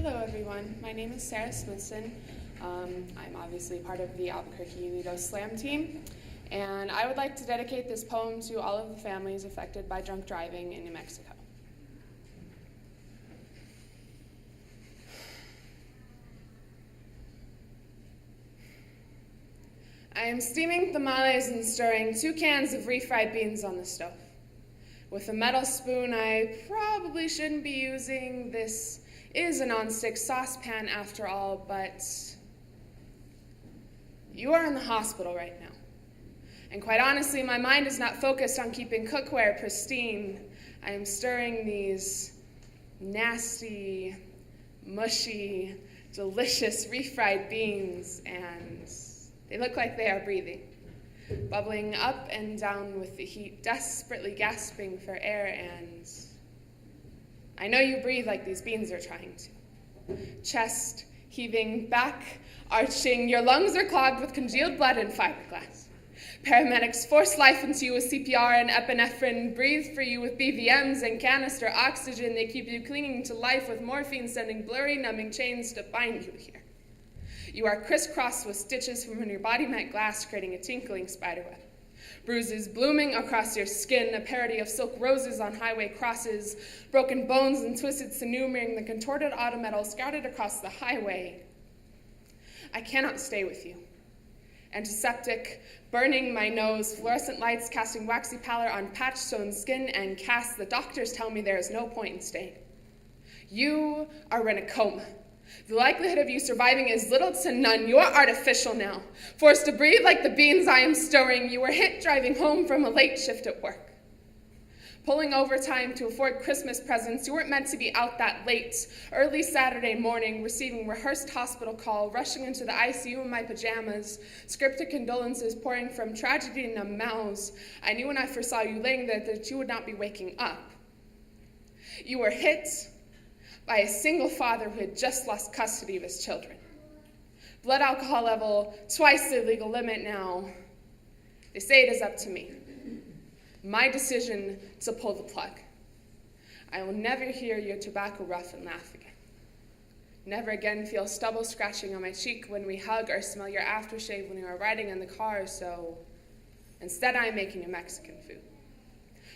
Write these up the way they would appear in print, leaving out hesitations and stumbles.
Hello everyone, my name is Sarah Smithson. I'm obviously part of the Albuquerque Unido Slam team, and I would like to dedicate this poem to all of the families affected by drunk driving in New Mexico. I am steaming tamales and stirring 2 cans of refried beans on the stove. With a metal spoon I probably shouldn't be using. This is a nonstick saucepan after all, but you are in the hospital right now. And quite honestly, my mind is not focused on keeping cookware pristine. I am stirring these nasty, mushy, delicious refried beans, and they look like they are breathing, bubbling up and down with the heat, desperately gasping for air, and I know you breathe like these beans are trying to. Chest heaving, back arching, your lungs are clogged with congealed blood and fiberglass. Paramedics force life into you with CPR and epinephrine, breathe for you with BVMs and canister oxygen. They keep you clinging to life with morphine, sending blurry, numbing chains to bind you here. You are crisscrossed with stitches from when your body met glass, creating a tinkling spiderweb. Bruises blooming across your skin, a parody of silk roses on highway crosses, broken bones and twisted sinew mirroring the contorted auto metal scattered across the highway. I cannot stay with you. Antiseptic, burning my nose, fluorescent lights casting waxy pallor on patch-sewn skin and casts. The doctors tell me there is no point in staying. You are in a coma. The likelihood of you surviving is little to none. You are artificial now. Forced to breathe like the beans I am stirring. You were hit driving home from a late shift at work. Pulling overtime to afford Christmas presents, you weren't meant to be out that late. Early Saturday morning, receiving rehearsed hospital call, rushing into the ICU in my pajamas, scripted condolences pouring from tragedy in numb mouths. I knew when I first saw you laying there that you would not be waking up. You were hit by a single father who had just lost custody of his children. Blood alcohol level, twice the legal limit now. They say it is up to me. My decision to pull the plug. I will never hear your tobacco rough and laugh again. Never again feel stubble scratching on my cheek when we hug or smell your aftershave when you are riding in the car, so instead I am making you Mexican food.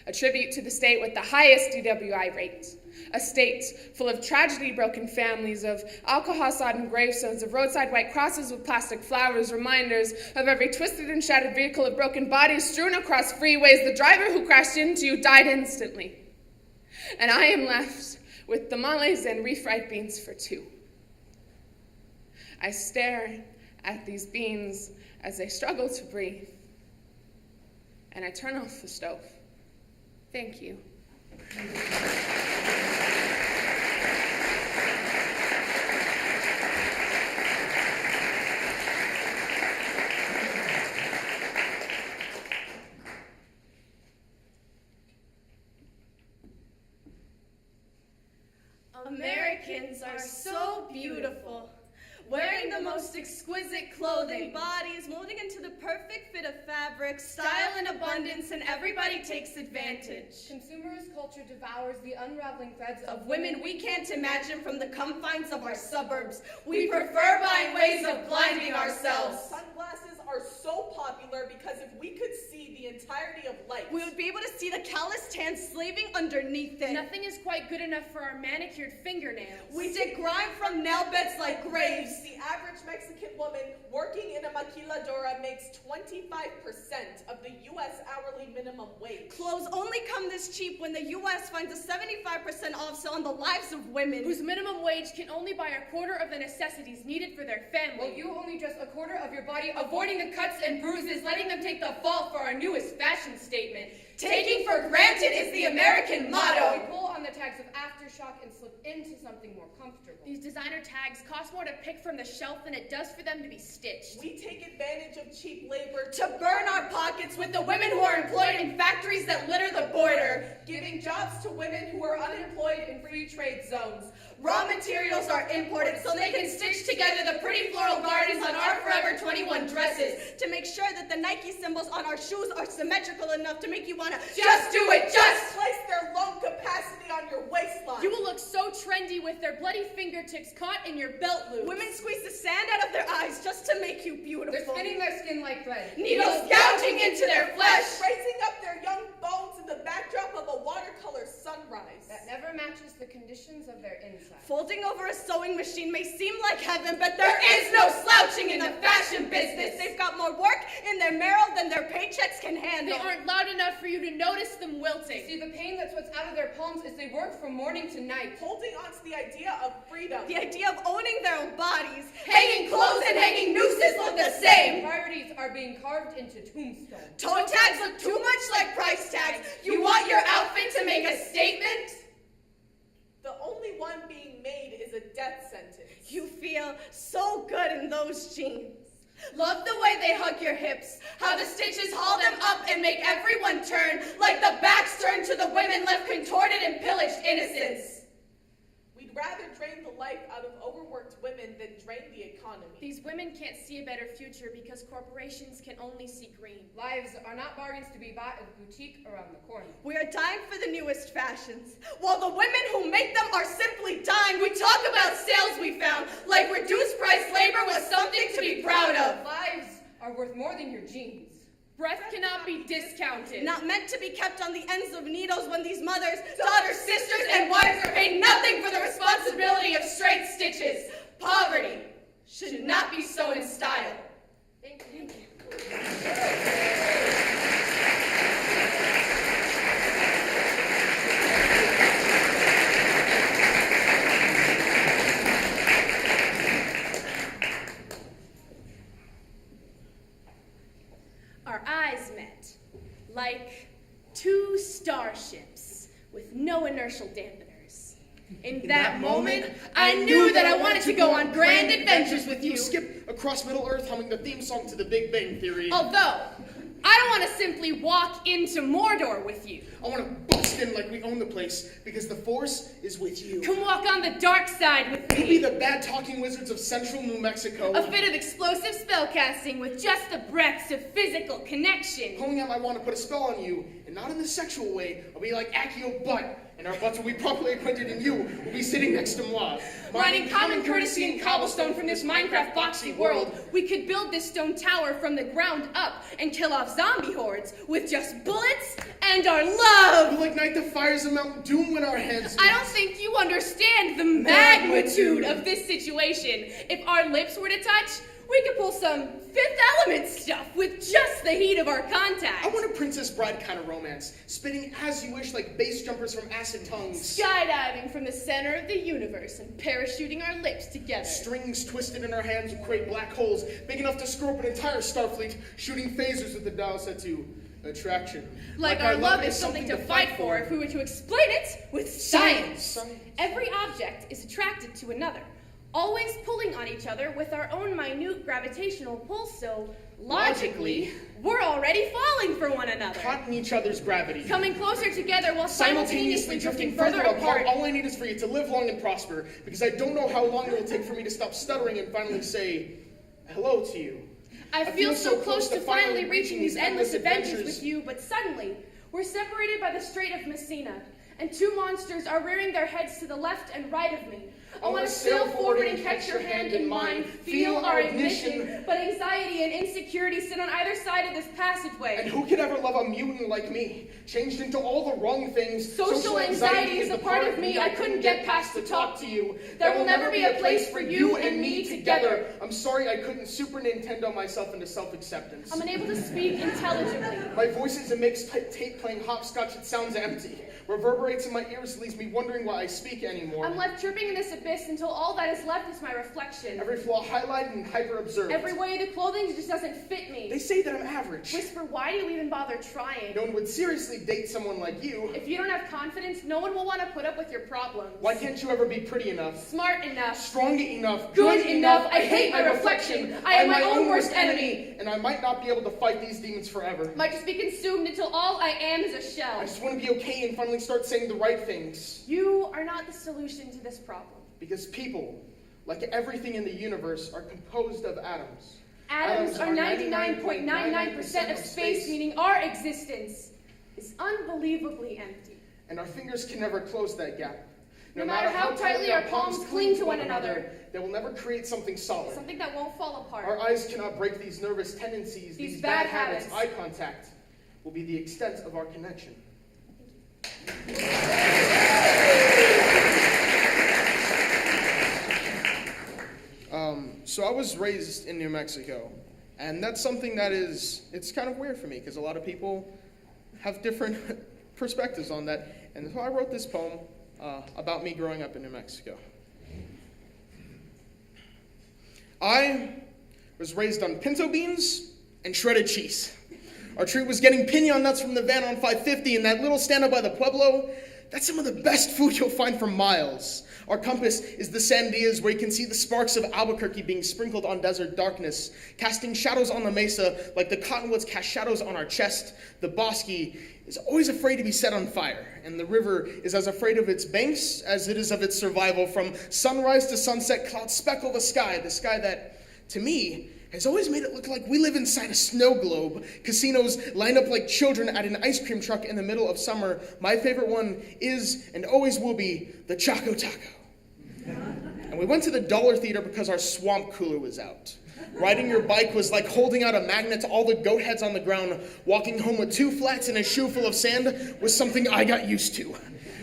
A tribute to the state with the highest DWI rate. A state full of tragedy-broken families, of alcohol-sodden gravestones, of roadside white crosses with plastic flowers, reminders of every twisted and shattered vehicle, of broken bodies strewn across freeways. The driver who crashed into you died instantly. And I am left with tamales and refried beans for 2. I stare at these beans as they struggle to breathe, and I turn off the stove. Thank you. Americans are so beautiful, wearing the most exquisite clothing, bodies molding into the perfect fit of fabric, style and abundance, and everybody takes advantage. Consumerist culture devours the unraveling threads Of women we can't imagine from the confines of our suburbs. We prefer buying ways of blinding ourselves. Sunglasses are so popular because if we could see the entirety of life, We would be able to see the calloused hands slaving underneath it. Nothing is quite good enough for our manicured fingernails. We dig grime from nail beds like graves. the average Mexican woman working in a maquiladora makes 25% of the U.S. hourly minimum wage. Clothes only come this cheap when the U.S. finds a 75% off sale on the lives of women. Whose minimum wage can only buy a quarter of the necessities needed for their family. While you only dress a quarter of your body, avoiding the cuts and bruises, letting them take the fall for our newest fashion statement. Taking for granted is the American motto. We pull on the tags of aftershock and slip into something more comfortable. These designer tags cost more to pick from the shelf than it does for them to be stitched. We take advantage of cheap labor To burn our pockets with the women who are employed in factories that litter the border. giving jobs to women who are unemployed in free trade zones. Raw materials are imported so they can stitch together the pretty floral gardens on our Forever 21 dresses to make sure that the Nike symbols on our shoes are symmetrical enough to make you want to just do it, just place their lung capacity on your waistline. You will look so trendy with their bloody fingertips caught in your belt loops. Women squeeze the sand out of their eyes just to make you beautiful. They're spinning their skin like thread. Needles gouging into their flesh. Raising up their young bones in the backdrop of a watercolor sunrise. That never matches the conditions of their inside. Folding over a sewing machine may seem like heaven, but there is no slouching in the fashion business. They've got more work in their marrow than their paychecks can handle. They aren't loud enough for you to notice them wilting. See, the pain that sweats out of their palms is they work from morning to night. Holding on to the idea of freedom. The idea of owning their own bodies. Hanging clothes and hanging nooses look the same. Priorities are being carved into tombstones. Toe tags look too much like price tags. You want your outfit to make a statement? The only one being made is a death sentence. You feel so good in those jeans. Love the way they hug your hips, how the stitches haul them up and make everyone turn, like the backs turn to the women left contorted and pillaged innocence. We'd rather drain the life out of overworked women than drain the economy. These women can't see a better future because corporations can only see green. Lives are not bargains to be bought at the boutique around the corner. We are dying for the newest fashions, while the women who make them are simply dying. We talk about sales we found, like reduced price labor was something to be proud of. Lives are worth more than your jeans. Breath cannot be discounted. Not meant to be kept on the ends of needles when these mothers, daughters, sisters, and wives are paid nothing for the responsibility of straight stitches. Poverty should not be so in style. Thank you. Our eyes met, like two starships with no inertial dampeners. In that moment, I knew that I wanted to go on grand adventures with you. Skip across Middle Earth humming the theme song to the Big Bang Theory. Although, I don't want to simply walk into Mordor with you. I want to bust in like we own the place, because the Force is with you. Come walk on the dark side with We'll be me. the bad talking wizards of central New Mexico. A bit of explosive spellcasting with just the breaths of physical connection. Pulling out my wand to put a spell on you, and not in the sexual way. I'll be like Accio Butt, and our butts will be properly acquainted, and you will be sitting next to Moi. Mining common courtesy and cobblestone from this Minecraft boxy world, we could build this stone tower from the ground up and kill off zombie hordes with just bullets and our love. We'll ignite the fires of Mount Doom when our hands I don't think you understand the magnitude of this situation. If our lips were to touch, we could pull some Fifth Element stuff with just the heat of our contact. I want a Princess Bride kind of romance, spinning as you wish like base jumpers from acid tongues. Skydiving from the center of the universe and parachuting our lips together. Strings twisted in our hands will create black holes big enough to screw up an entire Starfleet, shooting phasers with the dial set to attraction. Like our love is something to fight for if we were to explain it with science. Every object is attracted to another, always pulling on each other with our own minute gravitational pull, so logically, we're already falling for one another. Caught in each other's gravity. Coming closer together while simultaneously drifting further apart. All I need is for you to live long and prosper, because I don't know how long it will take for me to stop stuttering and finally say hello to you. I feel so close to finally reaching these endless adventures with you, but suddenly, we're separated by the Strait of Messina, and two monsters are rearing their heads to the left and right of me. I want to sail forward and catch your hand in mine, feel our ignition, but anxiety and insecurity sit on either side of this passageway. And who could ever love a mutant like me, changed into all the wrong things? Social anxiety is the part of me I couldn't get past to talk to you. There will never be a place for you and me together. I'm sorry I couldn't Super Nintendo myself into self-acceptance. I'm unable to speak intelligently. My voice is a mixed tape playing hopscotch. It sounds empty. Reverberates in my ears, leaves me wondering why I speak anymore. I'm left tripping in this abyss until all that is left is my reflection. Every flaw highlighted and hyper-observed. Every way the clothing just doesn't fit me. They say that I'm average. Whisper, why do you even bother trying? No one would seriously date someone like you. If you don't have confidence, no one will want to put up with your problems. Why can't you ever be pretty enough? Smart enough. Strong enough. Good enough. I hate my reflection. I am my own worst enemy. And I might not be able to fight these demons forever. Might just be consumed until all I am is a shell. I just want to be okay and finally start saying the right things. You are not the solution to this problem. Because people, like everything in the universe, are composed of atoms. Atoms are 99.99% of space, meaning our existence is unbelievably empty. And our fingers can never close that gap. No matter how tightly our palms cling to one another, they will never create something solid. something that won't fall apart. Our eyes cannot break these nervous tendencies, These bad bad habits. habits. Eye contact will be the extent of our connection. So I was raised in New Mexico, and that's something that it's kind of weird for me, because a lot of people have different perspectives on that. And so I wrote this poem about me growing up in New Mexico. I was raised on pinto beans and shredded cheese. Our treat was getting piñon nuts from the van on 550, and that little stand up by the Pueblo, that's some of the best food you'll find for miles. Our compass is the Sandias, where you can see the sparks of Albuquerque being sprinkled on desert darkness, casting shadows on the mesa like the cottonwoods cast shadows on our chest. The Bosque is always afraid to be set on fire, and the river is as afraid of its banks as it is of its survival. From sunrise to sunset, clouds speckle the sky that, to me, has always made it look like we live inside a snow globe. Casinos lined up like children at an ice cream truck in the middle of summer. My favorite one is, and always will be, the Choco Taco. And we went to the Dollar Theater because our swamp cooler was out. Riding your bike was like holding out a magnet to all the goat heads on the ground. Walking home with 2 flats and a shoe full of sand was something I got used to.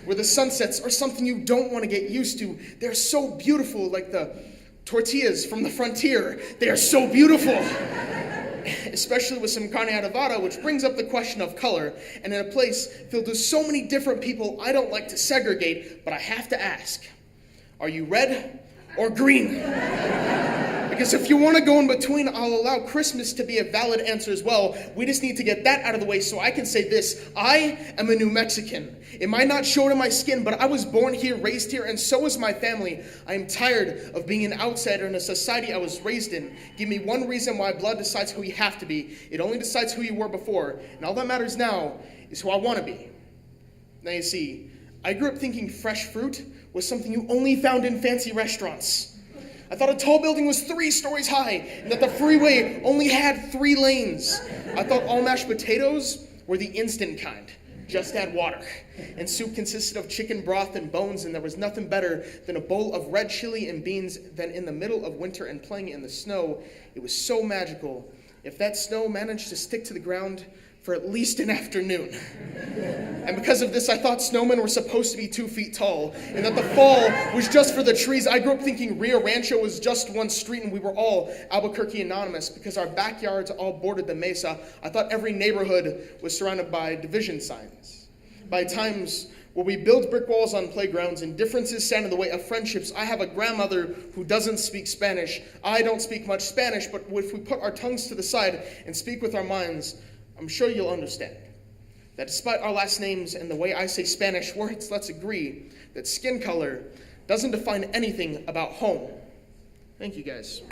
Where the sunsets are something you don't want to get used to. They're so beautiful, like the tortillas from the frontier. They are so beautiful. Especially with some carne adobada, which brings up the question of color. And in a place filled with so many different people, I don't like to segregate, but I have to ask, are you red or green? Because if you want to go in between, I'll allow Christmas to be a valid answer as well. We just need to get that out of the way so I can say this. I am a New Mexican. It might not show it in my skin, but I was born here, raised here, and so is my family. I am tired of being an outsider in a society I was raised in. Give me one reason why blood decides who you have to be. It only decides who you were before. And all that matters now is who I want to be. Now you see, I grew up thinking fresh fruit was something you only found in fancy restaurants. I thought a tall building was 3 stories high and that the freeway only had 3 lanes. I thought all mashed potatoes were the instant kind. Just add water. And soup consisted of chicken broth and bones, and there was nothing better than a bowl of red chili and beans. Then in the middle of winter and playing in the snow, it was so magical. If that snow managed to stick to the ground for at least an afternoon. And because of this, I thought snowmen were supposed to be 2 feet tall, and that the fall was just for the trees. I grew up thinking Rio Rancho was just one street, and we were all Albuquerque anonymous because our backyards all bordered the mesa. I thought every neighborhood was surrounded by division signs. By times where we build brick walls on playgrounds and differences stand in the way of friendships. I have a grandmother who doesn't speak Spanish. I don't speak much Spanish, but if we put our tongues to the side and speak with our minds, I'm sure you'll understand that despite our last names and the way I say Spanish words, let's agree that skin color doesn't define anything about home. Thank you, guys.